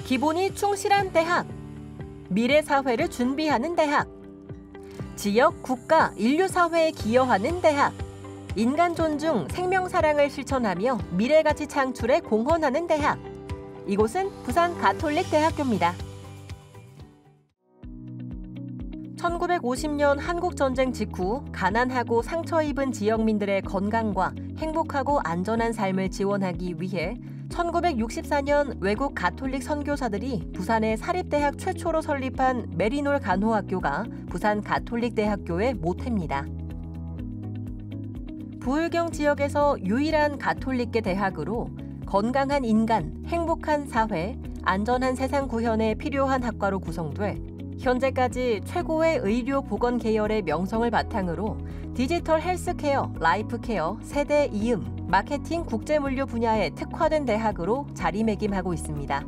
기본이 충실한 대학, 미래 사회를 준비하는 대학, 지역, 국가, 인류 사회에 기여하는 대학, 인간 존중, 생명 사랑을 실천하며 미래 가치 창출에 공헌하는 대학. 이곳은 부산 가톨릭 대학교입니다. 1950년 한국전쟁 직후 가난하고 상처 입은 지역민들의 건강과 행복하고 안전한 삶을 지원하기 위해 1964년 외국 가톨릭 선교사들이 부산의 사립대학 최초로 설립한 메리놀 간호학교가 부산 가톨릭 대학교의 모태입니다. 부울경 지역에서 유일한 가톨릭계 대학으로 건강한 인간, 행복한 사회, 안전한 세상 구현에 필요한 학과로 구성돼 현재까지 최고의 의료 보건 계열의 명성을 바탕으로 디지털 헬스케어, 라이프케어, 세대 이음, 마케팅, 국제물류 분야에 특화된 대학으로 자리매김하고 있습니다.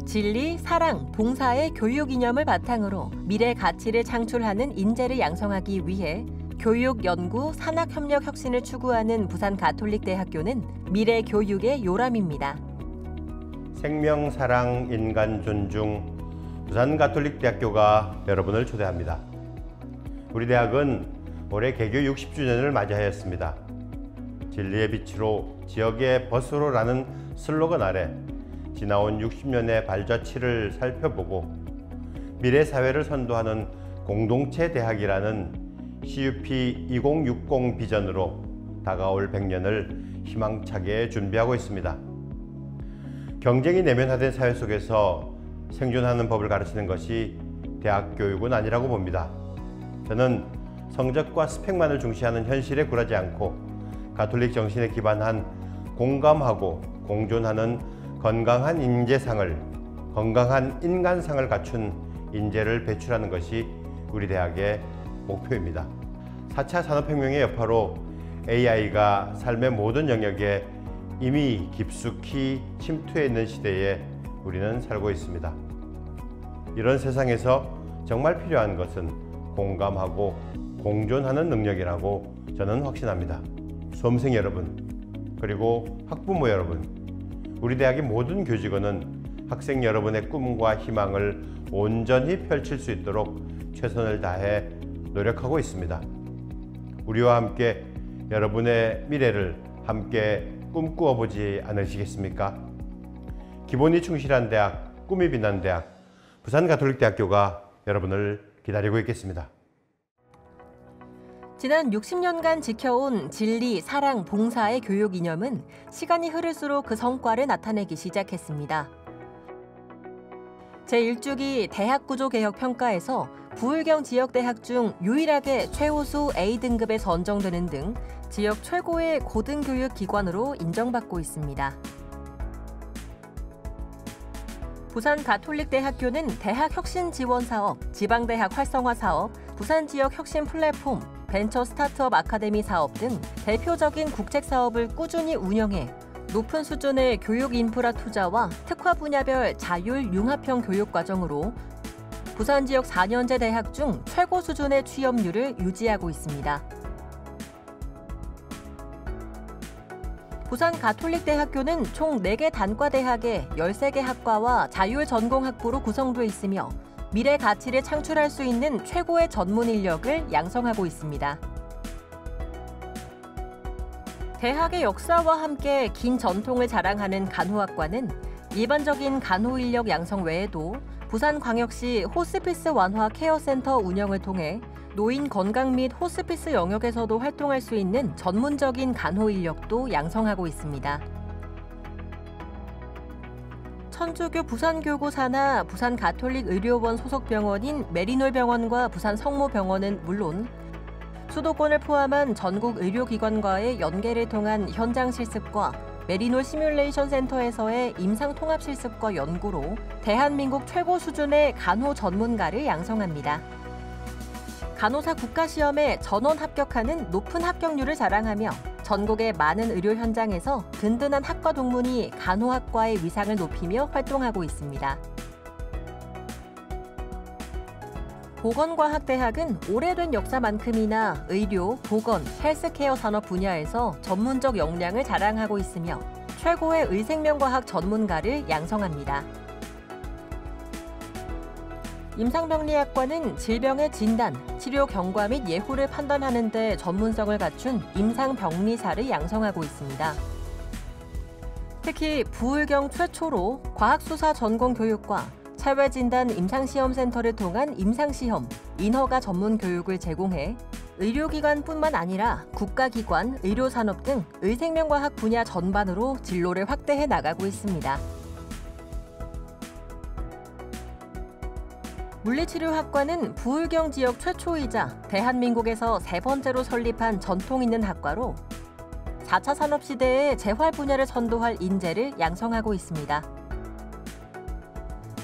진리, 사랑, 봉사의 교육 이념을 바탕으로 미래 가치를 창출하는 인재를 양성하기 위해 교육, 연구, 산학협력 혁신을 추구하는 부산 가톨릭 대학교는 미래 교육의 요람입니다. 생명, 사랑, 인간 존중, 부산 가톨릭 대학교가 여러분을 초대합니다. 우리 대학은 올해 개교 60주년을 맞이하였습니다. 진리의 빛으로 지역의 벗으로라는 슬로건 아래 지나온 60년의 발자취를 살펴보고 미래 사회를 선도하는 공동체 대학이라는 CUP 2060 비전으로 다가올 100년을 희망차게 준비하고 있습니다. 경쟁이 내면화된 사회 속에서 생존하는 법을 가르치는 것이 대학 교육은 아니라고 봅니다. 저는 성적과 스펙만을 중시하는 현실에 굴하지 않고 가톨릭 정신에 기반한 공감하고 공존하는 건강한 인재상을, 건강한 인간상을 갖춘 인재를 배출하는 것이 우리 대학의 목표입니다. 4차 산업혁명의 여파로 AI가 삶의 모든 영역에 이미 깊숙이 침투해 있는 시대에 우리는 살고 있습니다. 이런 세상에서 정말 필요한 것은 공감하고 공존하는 능력이라고 저는 확신합니다. 수험생 여러분, 그리고 학부모 여러분, 우리 대학의 모든 교직원은 학생 여러분의 꿈과 희망을 온전히 펼칠 수 있도록 최선을 다해 노력하고 있습니다. 우리와 함께 여러분의 미래를 함께 꿈꾸어 보지 않으시겠습니까? 기본이 충실한 대학, 꿈이 빛난 대학, 부산 가톨릭 대학교가 여러분을 기다리고 있겠습니다. 지난 60년간 지켜온 진리, 사랑, 봉사의 교육 이념은 시간이 흐를수록 그 성과를 나타내기 시작했습니다. 제1주기 대학구조개혁평가에서 부울경 지역대학 중 유일하게 최우수 A등급에 선정되는 등 지역 최고의 고등교육기관으로 인정받고 있습니다. 부산 가톨릭 대학교는 대학 혁신 지원 사업, 지방대학 활성화 사업, 부산 지역 혁신 플랫폼, 벤처 스타트업 아카데미 사업 등 대표적인 국책 사업을 꾸준히 운영해 높은 수준의 교육 인프라 투자와 특화 분야별 자율 융합형 교육 과정으로 부산 지역 4년제 대학 중 최고 수준의 취업률을 유지하고 있습니다. 부산 가톨릭 대학교는 총 4개 단과대학에 13개 학과와 자율 전공학부로 구성되어 있으며 미래 가치를 창출할 수 있는 최고의 전문 인력을 양성하고 있습니다. 대학의 역사와 함께 긴 전통을 자랑하는 간호학과는 일반적인 간호 인력 양성 외에도 부산광역시 호스피스 완화 케어센터 운영을 통해 노인 건강 및 호스피스 영역에서도 활동할 수 있는 전문적인 간호 인력도 양성하고 있습니다. 천주교 부산교구 산하 부산 가톨릭 의료원 소속 병원인 메리놀 병원과 부산 성모병원은 물론 수도권을 포함한 전국 의료기관과의 연계를 통한 현장 실습과 메리놀 시뮬레이션 센터에서의 임상 통합 실습과 연구로 대한민국 최고 수준의 간호 전문가를 양성합니다. 간호사 국가시험에 전원 합격하는 높은 합격률을 자랑하며 전국의 많은 의료 현장에서 든든한 학과 동문이 간호학과의 위상을 높이며 활동하고 있습니다. 보건과학대학은 오래된 역사만큼이나 의료, 보건, 헬스케어 산업 분야에서 전문적 역량을 자랑하고 있으며 최고의 의생명과학 전문가를 양성합니다. 임상병리학과는 질병의 진단, 치료 경과 및 예후를 판단하는 데 전문성을 갖춘 임상병리사를 양성하고 있습니다. 특히 부울경 최초로 과학수사 전공 교육과 차외진단 임상시험센터를 통한 임상시험, 인허가 전문 교육을 제공해 의료기관뿐만 아니라 국가기관, 의료산업 등 의생명과학 분야 전반으로 진로를 확대해 나가고 있습니다. 물리치료학과는 부울경 지역 최초이자 대한민국에서 세 번째로 설립한 전통 있는 학과로 4차 산업시대의 재활 분야를 선도할 인재를 양성하고 있습니다.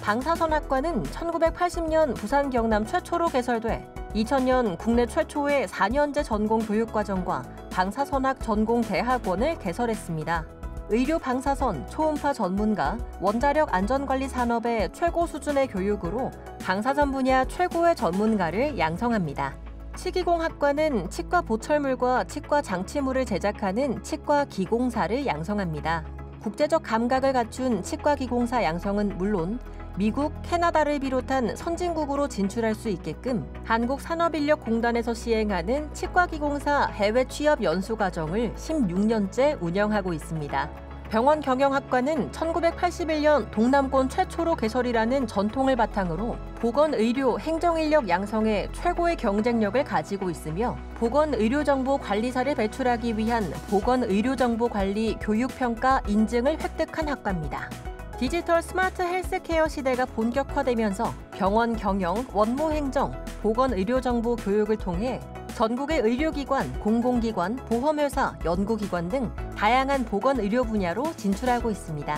방사선학과는 1980년 부산 경남 최초로 개설돼 2000년 국내 최초의 4년제 전공 교육과정과 방사선학 전공 대학원을 개설했습니다. 의료 방사선, 초음파 전문가, 원자력 안전관리 산업의 최고 수준의 교육으로 방사선 분야 최고의 전문가를 양성합니다. 치기공학과는 치과 보철물과 치과 장치물을 제작하는 치과 기공사를 양성합니다. 국제적 감각을 갖춘 치과 기공사 양성은 물론 미국, 캐나다를 비롯한 선진국으로 진출할 수 있게끔 한국산업인력공단에서 시행하는 치과기공사 해외 취업 연수과정을 16년째 운영하고 있습니다. 병원경영학과는 1981년 동남권 최초로 개설이라는 전통을 바탕으로 보건의료 행정인력 양성에 최고의 경쟁력을 가지고 있으며 보건의료정보관리사를 배출하기 위한 보건의료정보관리 교육평가 인증을 획득한 학과입니다. 디지털 스마트 헬스케어 시대가 본격화되면서 병원 경영, 원무 행정, 보건의료정보 교육을 통해 전국의 의료기관, 공공기관, 보험회사, 연구기관 등 다양한 보건의료 분야로 진출하고 있습니다.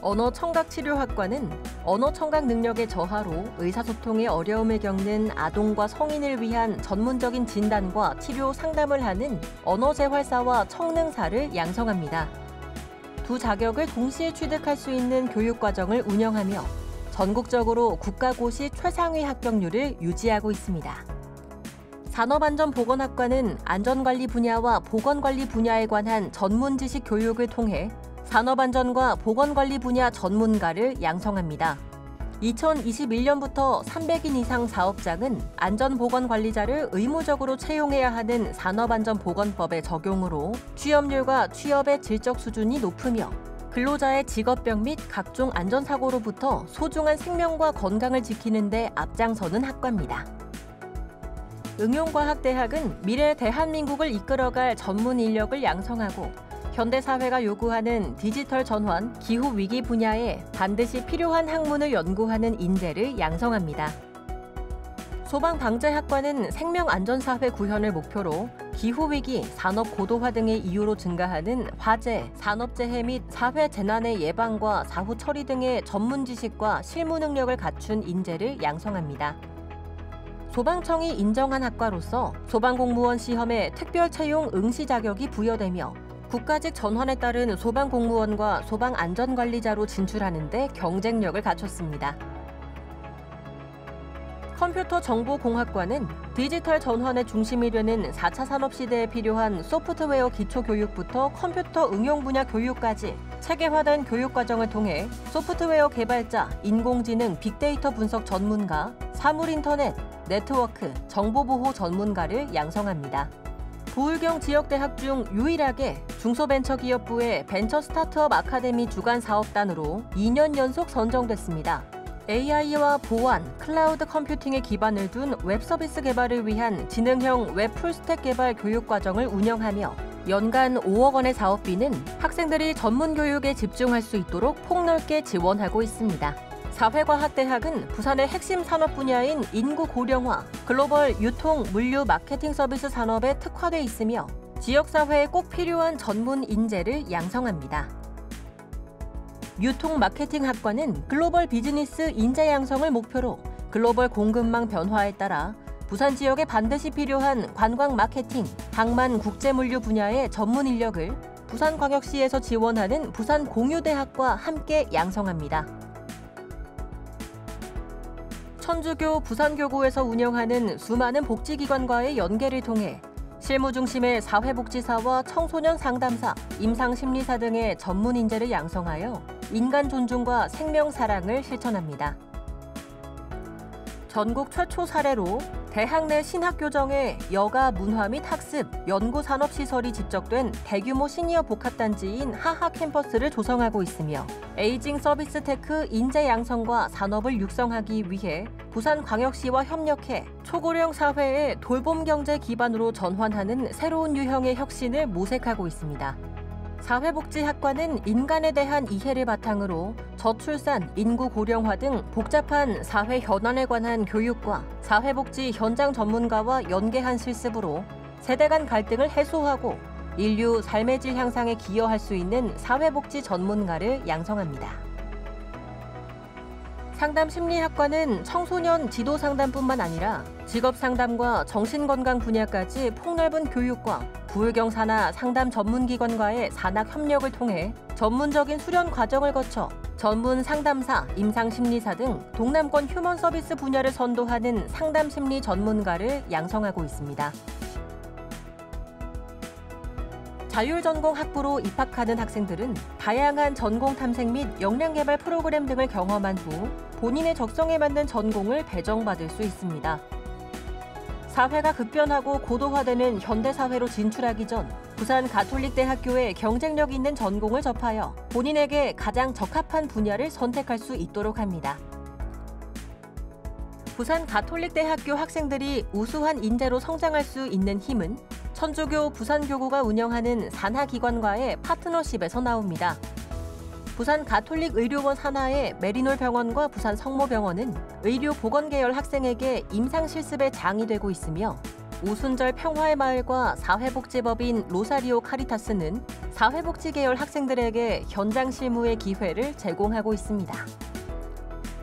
언어청각치료학과는 언어청각 능력의 저하로 의사소통에 어려움을 겪는 아동과 성인을 위한 전문적인 진단과 치료 상담을 하는 언어재활사와 청능사를 양성합니다. 두 자격을 동시에 취득할 수 있는 교육과정을 운영하며 전국적으로 국가고시 최상위 합격률을 유지하고 있습니다. 산업안전보건학과는 안전관리 분야와 보건관리 분야에 관한 전문 지식 교육을 통해 산업안전과 보건관리 분야 전문가를 양성합니다. 2021년부터 300인 이상 사업장은 안전보건관리자를 의무적으로 채용해야 하는 산업안전보건법의 적용으로 취업률과 취업의 질적 수준이 높으며 근로자의 직업병 및 각종 안전사고로부터 소중한 생명과 건강을 지키는 데 앞장서는 학과입니다. 응용과학대학은 미래 대한민국을 이끌어갈 전문 인력을 양성하고 현대사회가 요구하는 디지털 전환, 기후위기 분야에 반드시 필요한 학문을 연구하는 인재를 양성합니다. 소방방재학과는 생명안전사회 구현을 목표로 기후위기, 산업 고도화 등의 이유로 증가하는 화재, 산업재해 및 사회재난의 예방과 사후 처리 등의 전문 지식과 실무 능력을 갖춘 인재를 양성합니다. 소방청이 인정한 학과로서 소방공무원 시험에 특별 채용 응시 자격이 부여되며 국가직 전환에 따른 소방공무원과 소방안전관리자로 진출하는 데 경쟁력을 갖췄습니다. 컴퓨터정보공학과는 디지털 전환의 중심이 되는 4차 산업시대에 필요한 소프트웨어 기초교육부터 컴퓨터 응용 분야 교육까지 체계화된 교육과정을 통해 소프트웨어 개발자, 인공지능, 빅데이터 분석 전문가, 사물인터넷, 네트워크, 정보보호 전문가를 양성합니다. 부울경 지역대학 중 유일하게 중소벤처기업부의 벤처 스타트업 아카데미 주간 사업단으로 2년 연속 선정됐습니다. AI와 보안, 클라우드 컴퓨팅에 기반을 둔 웹서비스 개발을 위한 지능형 웹 풀스택 개발 교육과정을 운영하며 연간 5억 원의 사업비는 학생들이 전문 교육에 집중할 수 있도록 폭넓게 지원하고 있습니다. 사회과학대학은 부산의 핵심 산업 분야인 인구 고령화, 글로벌 유통, 물류, 마케팅 서비스 산업에 특화돼 있으며 지역사회에 꼭 필요한 전문 인재를 양성합니다. 유통 마케팅 학과는 글로벌 비즈니스 인재 양성을 목표로 글로벌 공급망 변화에 따라 부산 지역에 반드시 필요한 관광 마케팅, 항만 국제물류 분야의 전문 인력을 부산광역시에서 지원하는 부산공유대학과 함께 양성합니다. 천주교 부산교구에서 운영하는 수많은 복지기관과의 연계를 통해 실무 중심의 사회복지사와 청소년 상담사, 임상심리사 등의 전문 인재를 양성하여 인간 존중과 생명 사랑을 실천합니다. 전국 최초 사례로 대학 내 신학교정에 여가 문화 및 학습, 연구 산업시설이 집적된 대규모 시니어 복합단지인 하하 캠퍼스를 조성하고 있으며 에이징 서비스 테크 인재 양성과 산업을 육성하기 위해 부산광역시와 협력해 초고령 사회의 돌봄 경제 기반으로 전환하는 새로운 유형의 혁신을 모색하고 있습니다. 사회복지학과는 인간에 대한 이해를 바탕으로 저출산, 인구 고령화 등 복잡한 사회 현안에 관한 교육과 사회복지 현장 전문가와 연계한 실습으로 세대 간 갈등을 해소하고 인류 삶의 질 향상에 기여할 수 있는 사회복지 전문가를 양성합니다. 상담심리학과는 청소년 지도 상담뿐만 아니라 직업 상담과 정신건강 분야까지 폭넓은 교육과 부울경 산하 상담 전문기관과의 산학 협력을 통해 전문적인 수련 과정을 거쳐 전문 상담사, 임상심리사 등 동남권 휴먼 서비스 분야를 선도하는 상담심리 전문가를 양성하고 있습니다. 자율전공 학부로 입학하는 학생들은 다양한 전공 탐색 및 역량 개발 프로그램 등을 경험한 후 본인의 적성에 맞는 전공을 배정받을 수 있습니다. 사회가 급변하고 고도화되는 현대사회로 진출하기 전 부산 가톨릭대학교의 경쟁력 있는 전공을 접하여 본인에게 가장 적합한 분야를 선택할 수 있도록 합니다. 부산 가톨릭대학교 학생들이 우수한 인재로 성장할 수 있는 힘은 천주교 부산교구가 운영하는 산하기관과의 파트너십에서 나옵니다. 부산 가톨릭 의료원 산하의 메리놀 병원과 부산 성모병원은 의료보건 계열 학생에게 임상실습의 장이 되고 있으며 오순절 평화의 마을과 사회복지법인 로사리오 카리타스는 사회복지 계열 학생들에게 현장 실무의 기회를 제공하고 있습니다.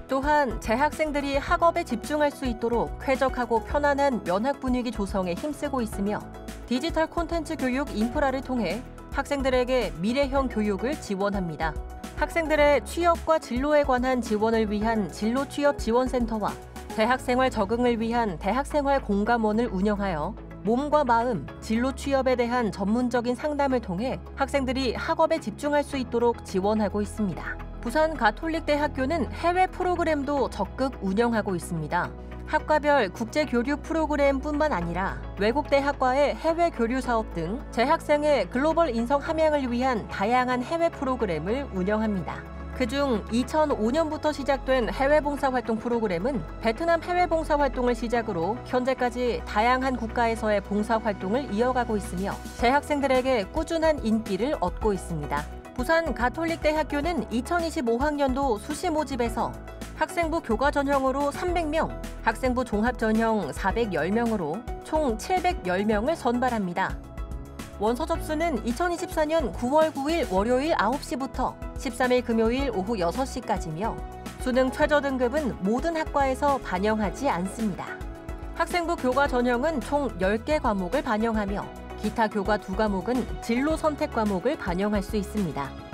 또한 재학생들이 학업에 집중할 수 있도록 쾌적하고 편안한 면학 분위기 조성에 힘쓰고 있으며 디지털 콘텐츠 교육 인프라를 통해 학생들에게 미래형 교육을 지원합니다. 학생들의 취업과 진로에 관한 지원을 위한 진로취업지원센터와 대학생활 적응을 위한 대학생활 공감원을 운영하여 몸과 마음, 진로 취업에 대한 전문적인 상담을 통해 학생들이 학업에 집중할 수 있도록 지원하고 있습니다. 부산 가톨릭대학교는 해외 프로그램도 적극 운영하고 있습니다. 학과별 국제교류 프로그램뿐만 아니라 외국대 학과의 해외 교류 사업 등 재학생의 글로벌 인성 함양을 위한 다양한 해외 프로그램을 운영합니다. 그중 2005년부터 시작된 해외 봉사활동 프로그램은 베트남 해외 봉사활동을 시작으로 현재까지 다양한 국가에서의 봉사활동을 이어가고 있으며 재학생들에게 꾸준한 인기를 얻고 있습니다. 부산 가톨릭대학교는 2025학년도 수시 모집에서 학생부 교과 전형으로 300명, 학생부 종합 전형 410명으로 총 710명을 선발합니다. 원서 접수는 2024년 9월 9일 월요일 9시부터 13일 금요일 오후 6시까지며 수능 최저 등급은 모든 학과에서 반영하지 않습니다. 학생부 교과 전형은 총 10개 과목을 반영하며 기타 교과 2과목은 진로 선택 과목을 반영할 수 있습니다.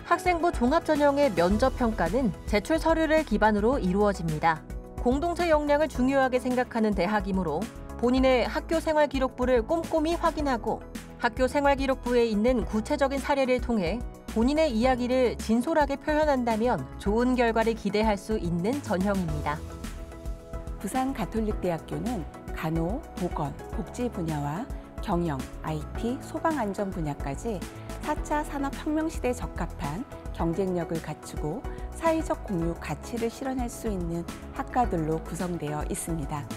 학생부 종합 전형의 면접 평가는 제출 서류를 기반으로 이루어집니다. 공동체 역량을 중요하게 생각하는 대학이므로 본인의 학교 생활 기록부를 꼼꼼히 확인하고 학교 생활 기록부에 있는 구체적인 사례를 통해 본인의 이야기를 진솔하게 표현한다면 좋은 결과를 기대할 수 있는 전형입니다. 부산 가톨릭대학교는 간호, 보건, 복지 분야와 경영, IT, 소방안전 분야까지 4차 산업혁명 시대에 적합한 경쟁력을 갖추고 사회적 공유 가치를 실현할 수 있는 학과들로 구성되어 있습니다.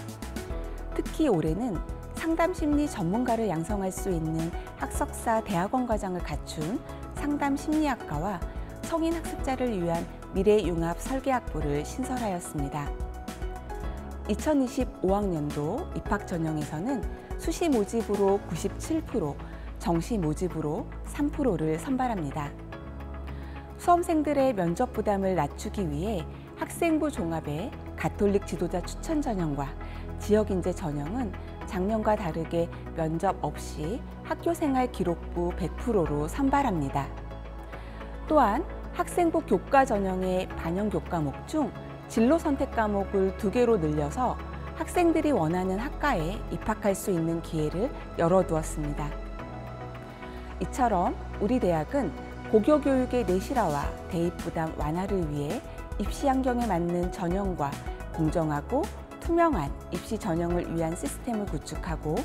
특히 올해는 상담심리 전문가를 양성할 수 있는 학석사 대학원 과정을 갖춘 상담심리학과와 성인학습자를 위한 미래융합 설계학부를 신설하였습니다. 2025학년도 입학 전형에서는 수시 모집으로 97%, 정시 모집으로 3%를 선발합니다. 수험생들의 면접 부담을 낮추기 위해 학생부 종합의 가톨릭 지도자 추천 전형과 지역인재 전형은 작년과 다르게 면접 없이 학교생활 기록부 100%로 선발합니다. 또한 학생부 교과 전형의 반영 교과목 중 진로 선택 과목을 2개로 늘려서 학생들이 원하는 학과에 입학할 수 있는 기회를 열어두었습니다. 이처럼 우리 대학은 고교 교육의 내실화와 대입 부담 완화를 위해 입시 환경에 맞는 전형과 공정하고 투명한 입시 전형을 위한 시스템을 구축하고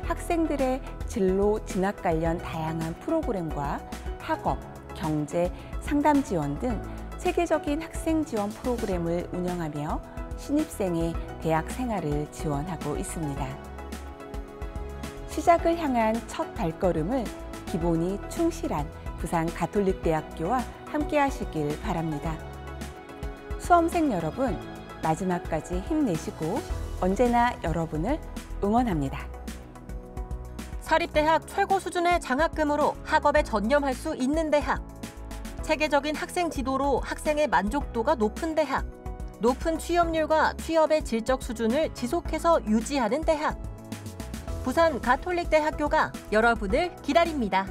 학생들의 진로 진학 관련 다양한 프로그램과 학업, 경제, 상담 지원 등 체계적인 학생 지원 프로그램을 운영하며 신입생의 대학 생활을 지원하고 있습니다. 시작을 향한 첫 발걸음을 기본이 충실한 부산가톨릭대학교와 함께 하시길 바랍니다. 수험생 여러분, 마지막까지 힘내시고 언제나 여러분을 응원합니다. 사립대학 최고 수준의 장학금으로 학업에 전념할 수 있는 대학. 체계적인 학생 지도로 학생의 만족도가 높은 대학. 높은 취업률과 취업의 질적 수준을 지속해서 유지하는 대학. 부산가톨릭대학교가 여러분을 기다립니다.